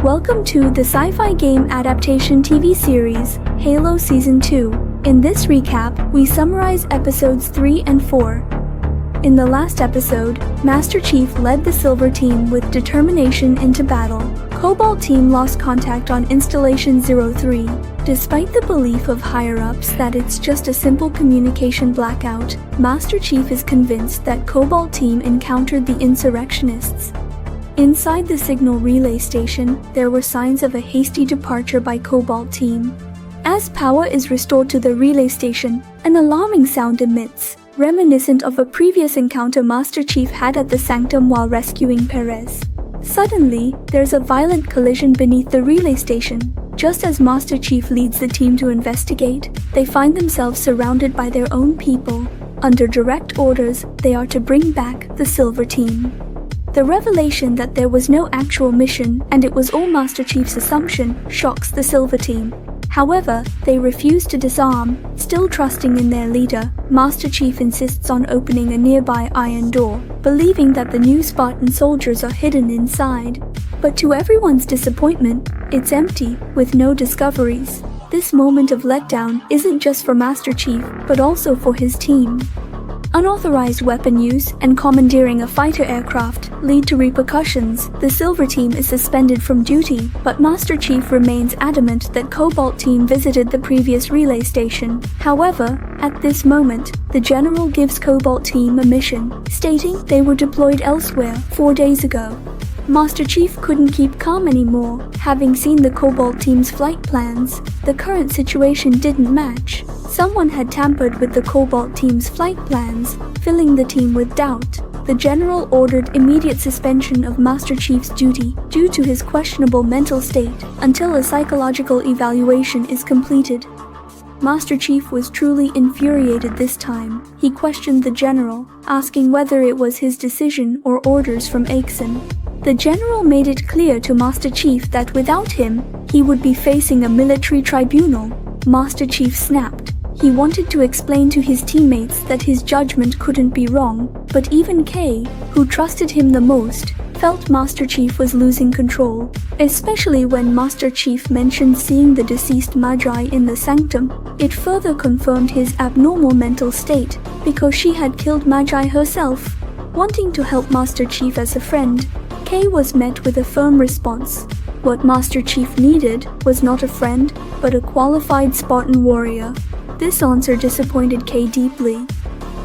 Welcome to the sci-fi game adaptation TV series, Halo Season 2. In this recap, we summarize episodes 3 and 4. In the last episode, Master Chief led the Silver Team with determination into battle. Cobalt Team lost contact on Installation 03. Despite the belief of higher-ups that it's just a simple communication blackout, Master Chief is convinced that Cobalt Team encountered the insurrectionists. Inside the signal relay station, there were signs of a hasty departure by Cobalt Team. As power is restored to the relay station, an alarming sound emits, reminiscent of a previous encounter Master Chief had at the Sanctum while rescuing Perez. Suddenly, there's a violent collision beneath the relay station. Just as Master Chief leads the team to investigate, they find themselves surrounded by their own people. Under direct orders, they are to bring back the Silver Team. The revelation that there was no actual mission and it was all Master Chief's assumption shocks the Silver Team. However, they refuse to disarm, still trusting in their leader. Master Chief insists on opening a nearby iron door, believing that the new Spartan soldiers are hidden inside. But to everyone's disappointment, it's empty, with no discoveries. This moment of letdown isn't just for Master Chief, but also for his team. Unauthorized weapon use and commandeering a fighter aircraft lead to repercussions. The Silver Team is suspended from duty, but Master Chief remains adamant that Cobalt Team visited the previous relay station. However, at this moment, the General gives Cobalt Team a mission, stating they were deployed elsewhere 4 days ago. Master Chief couldn't keep calm anymore. Having seen the Cobalt Team's flight plans, the current situation didn't match. Someone had tampered with the Cobalt Team's flight plans, filling the team with doubt. The General ordered immediate suspension of Master Chief's duty due to his questionable mental state until a psychological evaluation is completed. Master Chief was truly infuriated this time. He questioned the General, asking whether it was his decision or orders from Aikson. The General made it clear to Master Chief that without him, he would be facing a military tribunal. Master Chief snapped. He wanted to explain to his teammates that his judgment couldn't be wrong, but even Kay, who trusted him the most, felt Master Chief was losing control, especially when Master Chief mentioned seeing the deceased Magi in the Sanctum. It further confirmed his abnormal mental state, because she had killed Magi herself. Wanting to help Master Chief as a friend, Kay was met with a firm response. What Master Chief needed was not a friend, but a qualified Spartan warrior. This answer disappointed Kay deeply.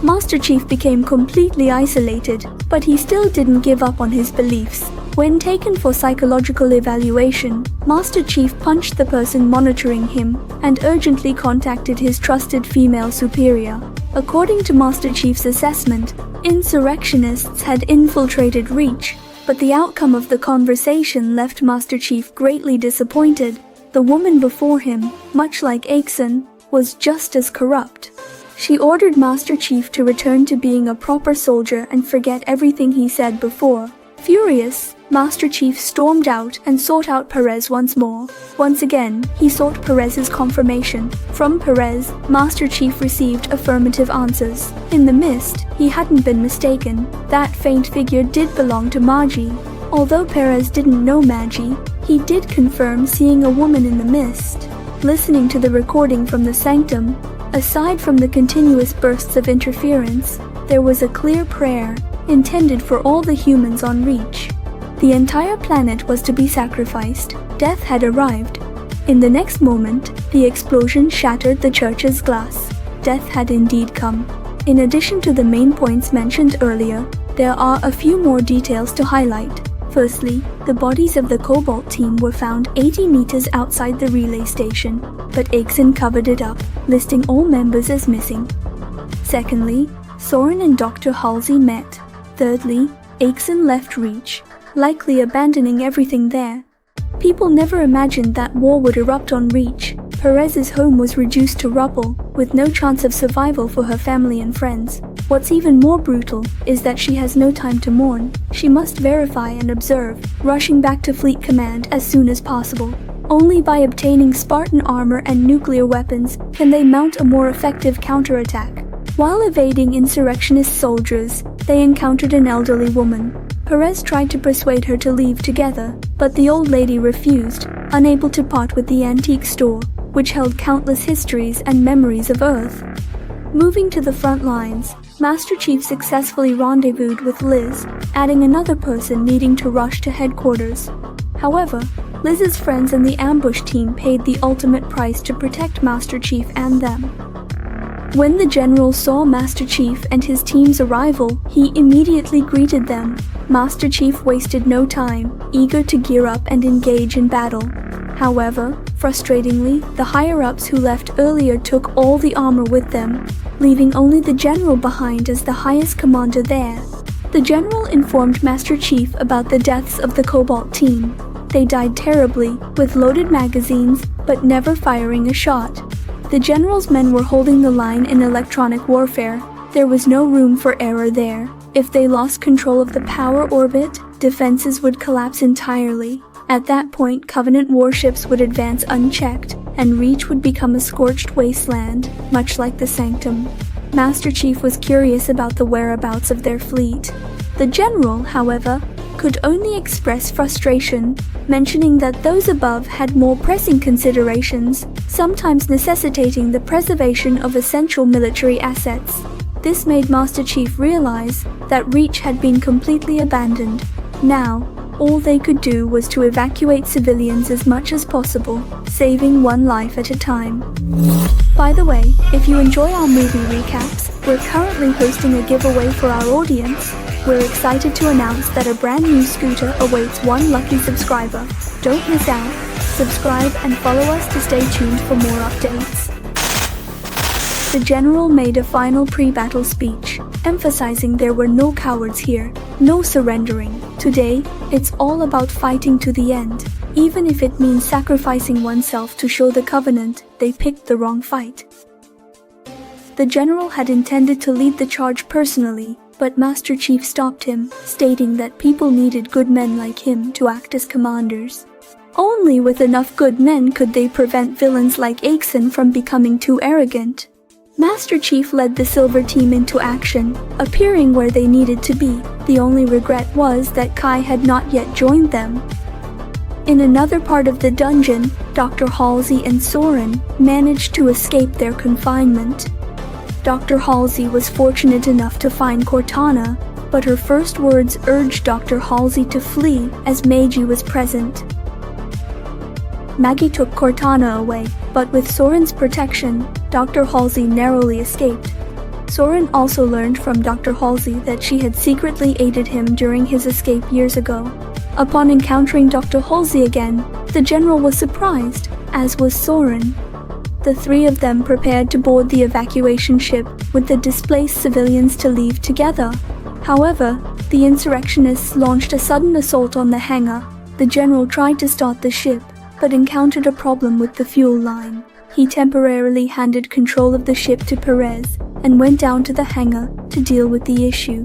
Master Chief became completely isolated, but he still didn't give up on his beliefs. When taken for psychological evaluation, Master Chief punched the person monitoring him and urgently contacted his trusted female superior. According to Master Chief's assessment, insurrectionists had infiltrated Reach, but the outcome of the conversation left Master Chief greatly disappointed. The woman before him, much like Aikson, was just as corrupt. She ordered Master Chief to return to being a proper soldier and forget everything he said before. Furious, Master Chief stormed out and sought out Perez once more. Once again, he sought Perez's confirmation. From Perez, Master Chief received affirmative answers. In the mist, he hadn't been mistaken. That faint figure did belong to Magi. Although Perez didn't know Magi, he did confirm seeing a woman in the mist. Listening to the recording from the Sanctum, aside from the continuous bursts of interference, there was a clear prayer, intended for all the humans on Reach. The entire planet was to be sacrificed. Death had arrived. In the next moment, the explosion shattered the church's glass. Death had indeed come. In addition to the main points mentioned earlier, there are a few more details to highlight. Firstly, the bodies of the Cobalt Team were found 80 meters outside the relay station, but Aikson covered it up, listing all members as missing. Secondly, Soren and Dr. Halsey met. Thirdly, Aikson left Reach, likely abandoning everything there. People never imagined that war would erupt on Reach. Perez's home was reduced to rubble, with no chance of survival for her family and friends. What's even more brutal is that she has no time to mourn. She must verify and observe, rushing back to Fleet Command as soon as possible. Only by obtaining Spartan armor and nuclear weapons can they mount a more effective counterattack. While evading insurrectionist soldiers, they encountered an elderly woman. Perez tried to persuade her to leave together, but the old lady refused, unable to part with the antique store, which held countless histories and memories of Earth. Moving to the front lines, Master Chief successfully rendezvoused with Liz, adding another person needing to rush to headquarters. However, Liz's friends and the ambush team paid the ultimate price to protect Master Chief and them. When the general saw Master Chief and his team's arrival, he immediately greeted them. Master Chief wasted no time, eager to gear up and engage in battle. However, frustratingly, the higher-ups who left earlier took all the armor with them, leaving only the general behind as the highest commander there. The general informed Master Chief about the deaths of the Cobalt team. They died terribly, with loaded magazines, but never firing a shot. The general's men were holding the line in electronic warfare. There was no room for error there. If they lost control of the power orbit, defenses would collapse entirely. At that point, Covenant warships would advance unchecked, and Reach would become a scorched wasteland, much like the Sanctum. Master Chief was curious about the whereabouts of their fleet. The general, however, could only express frustration, mentioning that those above had more pressing considerations, sometimes necessitating the preservation of essential military assets. This made Master Chief realize that Reach had been completely abandoned. Now, all they could do was to evacuate civilians as much as possible, saving one life at a time. By the way, if you enjoy our movie recaps, we're currently hosting a giveaway for our audience. We're excited to announce that a brand new scooter awaits one lucky subscriber. Don't miss out. Subscribe and follow us to stay tuned for more updates. The general made a final pre-battle speech, emphasizing there were no cowards here, no surrendering. Today, it's all about fighting to the end. Even if it means sacrificing oneself to show the Covenant they picked the wrong fight. The general had intended to lead the charge personally, but Master Chief stopped him, stating that people needed good men like him to act as commanders. Only with enough good men could they prevent villains like Axon from becoming too arrogant. Master Chief led the Silver Team into action, appearing where they needed to be. The only regret was that Kai had not yet joined them. In another part of the dungeon, Dr. Halsey and Soren managed to escape their confinement. Dr. Halsey was fortunate enough to find Cortana, but her first words urged Dr. Halsey to flee as Meiji was present. Maggie took Cortana away, but with Soren's protection, Dr. Halsey narrowly escaped. Soren also learned from Dr. Halsey that she had secretly aided him during his escape years ago. Upon encountering Dr. Halsey again, the general was surprised, as was Soren. The three of them prepared to board the evacuation ship, with the displaced civilians to leave together. However, the insurrectionists launched a sudden assault on the hangar. The general tried to start the ship, but encountered a problem with the fuel line. He temporarily handed control of the ship to Perez, and went down to the hangar to deal with the issue.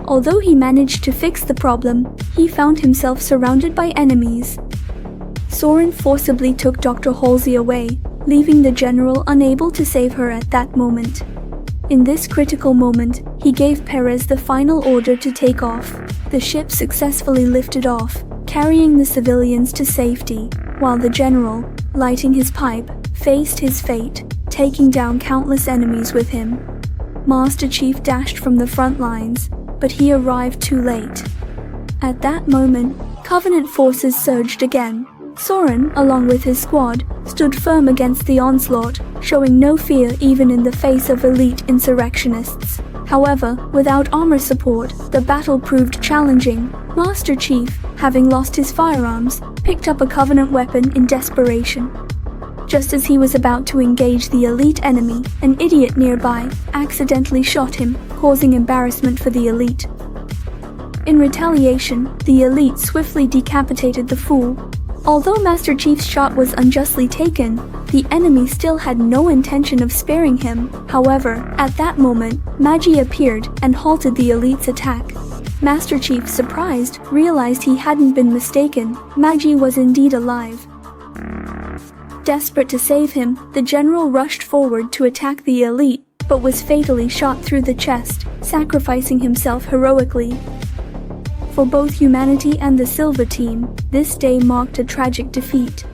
Although he managed to fix the problem, he found himself surrounded by enemies. Soren forcibly took Dr. Halsey away, leaving the general unable to save her at that moment. In this critical moment, he gave Perez the final order to take off. The ship successfully lifted off, carrying the civilians to safety, while the general, lighting his pipe, faced his fate, taking down countless enemies with him. Master Chief dashed from the front lines, but he arrived too late. At that moment, Covenant forces surged again. Soren, along with his squad, stood firm against the onslaught, showing no fear even in the face of elite insurrectionists. However, without armor support, the battle proved challenging. Master Chief, having lost his firearms, picked up a Covenant weapon in desperation. Just as he was about to engage the elite enemy, an idiot nearby accidentally shot him, causing embarrassment for the elite. In retaliation, the elite swiftly decapitated the fool. Although Master Chief's shot was unjustly taken, the enemy still had no intention of sparing him. However, at that moment, Magi appeared and halted the elite's attack. Master Chief, surprised, realized he hadn't been mistaken. Magi was indeed alive. Desperate to save him, the general rushed forward to attack the elite, but was fatally shot through the chest, sacrificing himself heroically. For both humanity and the Silver Team, this day marked a tragic defeat.